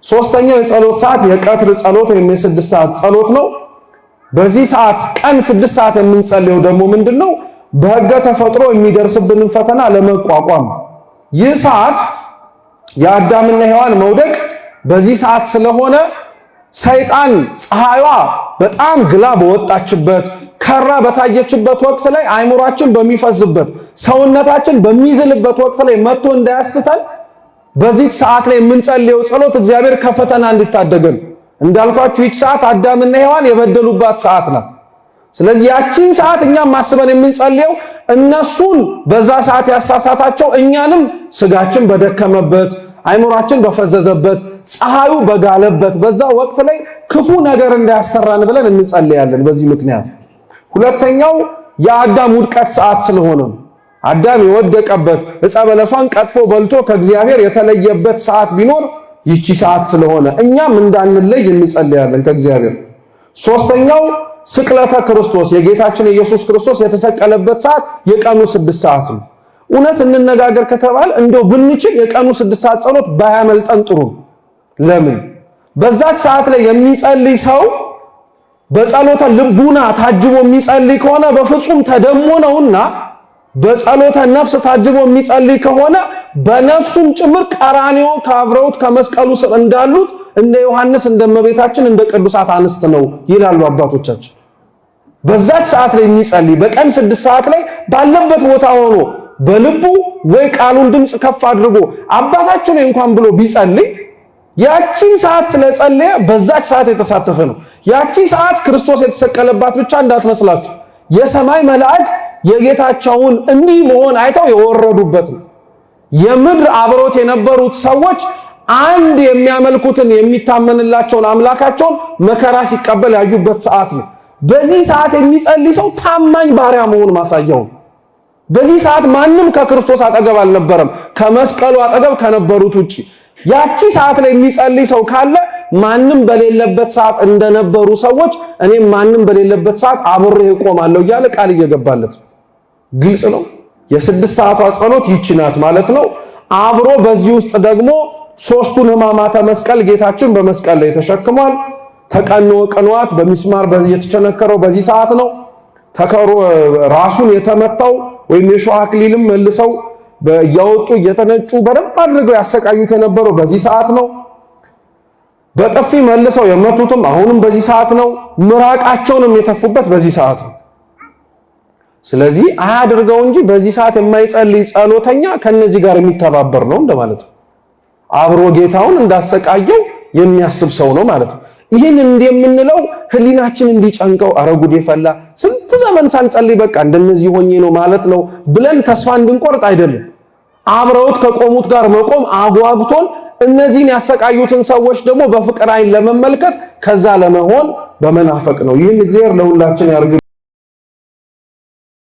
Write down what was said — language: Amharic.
ሶስተኛው የጸሎት ሰዓት የቀትር ጸሎት ወይም የ6 ሰዓት ጸሎት ነው። በዚህ ሰዓት ቀን 6 ሰዓት የምንጸልየው ደግሞ ምንድነው? በሕገ ተፈጥሮ የሚደርስብንን ፈተና ለመቋቋም። ይህ ሰዓት የአዳምና ሔዋን መውደቅ በዚህ ሰዓት ስለሆነ ሰይጣን ፀሐይዋ በጣም ግላ በወጣችበት ከራ በታየችበት ወቅት ላይ አይምሯችን በሚፈዝበት ሰውነታችን በሚዝልበት ወቅት ላይ መጥቶ እንዳያስተን በዚህ ሰዓት ላይ የምንጸልየው ጸሎት እግዚአብሔር ከፈተና እንዲታደገን። እንዳልኳችሁ ይህች ሰዓት አዳምና ሔዋን የበደሉባት ሰዓት ናት። ስለዚህ ያቺን ሰዓት እኛም ማስበን የምንጸልየው እነሱን በዛ ሰዓት ያሳሳታቸው እኛንም ስጋችን በደከመበት አይምሯችን በፈዘዘበት ፀሐዩ በጋለበት በዛ ወቅት ላይ ክፉ ነገር እንዳያሰራን ብለን እንጸልያለን። በዚህ ምክንያት ሁለተኛው የአዳም ውድቀት ሰዓት ስለሆነ አዳም የወደቀበት ዕፀ በለሷን ቀጥፎ በልቶ ከእግዚአብሔር የተለየበት ሰዓት ቢኖር ይቺ ሰዓት ስለሆነ እኛም እንዳንለይ እንጸልያለን ከእግዚአብሔር። ሶስተኛው ስቅለተ ክርስቶስ የጌታችን ኢየሱስ ክርስቶስ የተሰቀለበት ሰዓት የቀኑ 6 ሰዓት ነው። እውነት እንነጋገር ከተባለ እንደው ብንችል የቀኑ 6 ሰዓት ጸሎት ባያመልጠን ጥሩ። ለምን? በዛች ሰዓት ላይ የሚጸልይ ሰው በጸሎተ ልቡና ታጅቦ የሚጸልይ ከሆነ በፍጹም ተደሞ ነውና በጸሎተ ነፍስ ታጅቦ የሚጸልይ ከሆነ በነፍሱም ጭምር ቀራንዮ ካብረውት ከመስቀሉ ስር እንዳሉት እንደ ዮሐንስ እንደ እመቤታችን እንደ ቅዱሳት አንስት ነው ይላሉ አባቶቻችን። በዛች ሰዓት ላይ የሚጸልይ በቀን 6 ሰዓት ላይ ባለበት ቦታ ሆኖ በልቡ ወይ ቃሉን ድምጽ ከፍ አድርጎ አባታችን እንኳን ብሎ ቢጸልይ ያቺ ሰዓት ስለጸለየ በዛች ሰዓት የተሳተፈ ነው። ያቺ ሰዓት ክርስቶስ የተሰቀለባት ብቻ እንዳትመስላችሁ የሰማይ መላእክት የጌታቸውን እንዲህ መሆን አይተው የወረዱበት ነው። የምድር አብሮት የነበሩት ሰዎች አንድ የሚያመልኩትን የሚታመንላቸውን አምላካቸውን መከራ ሲቀበል ያዩበት ሰዓት ነው። በዚህ ሰዓት የሚጸልይ ሰው ታማኝ ባሪያ መሆን ማሳያው። በዚህ ሰዓት ማንም ከክርስቶስ አጠገብ አልነበረም ከመስቀሉ አጠገብ ከነበሩት ውጪ። ያቺ ሰዓት ላይ የሚጸልይ ሰው ካለ ማንም በሌለበት ሰዓት እንደነበሩ ሰዎች እኔም ማንም በሌለበት ሰዓት አብሬ እቆማለሁ እያለ ቃል እየገባለት ግልጽ ነው። የ6 ሰዓቷ ጸሎት ይቺ ናት ማለት ነው። አብሮ በዚህ ውስጥ ደግሞ 3ቱን ሕማማተ መስቀል ጌታችን በመስቀል ላይ ተሸክሟል። ተቀንወ ቅንዋት በሚስማር በዚህ የተቸነከረው በዚህ ሰዓት ነው። ተከሮ ራሱን የተመታው ወይም የሾህ አክሊልም መልሰው በያወጡ እየተነጩ በደንብ አድርገው ያሰቃዩት የነበረው በዚህ ሰዓት ነው። በጥፊ መልሰው የመቱትም አሁንም በዚህ ሰዓት ነው። ምራቃቸውንም የተፉበት በዚህ ሰዓት ነው። ስለዚህ አያድርገው እንጂ በዚህ ሰዓት የማይጸልይ ጸሎተኛ ከነዚህ ጋር የሚተባበር ነው እንደማለት ነው። አብሮ ጌታውን እንዳሰቃየው የሚያስብ ሰው ነው ማለት ነው። ይህን እንደምንለው ህሊናችን እንዲጨንቀው አረጉዴ ፈላ ስንት ዘመን ሳንጸልይ በቃ እንደነዚህ ሆኜ ነው ማለት ነው ብለን ተስፋ እንድንቆርጥ አይደለም። አብረውት ከቆሙት ጋር መቆም አጓግቶን እነዚህን ያሰቃዩትን ሰዎች ደግሞ በፍቅር አይን ለመመልከት ከዛ ለመሆን በመናፈቅ ነው። ይህን እግዚአብሔር ለሁላችን ያርግ።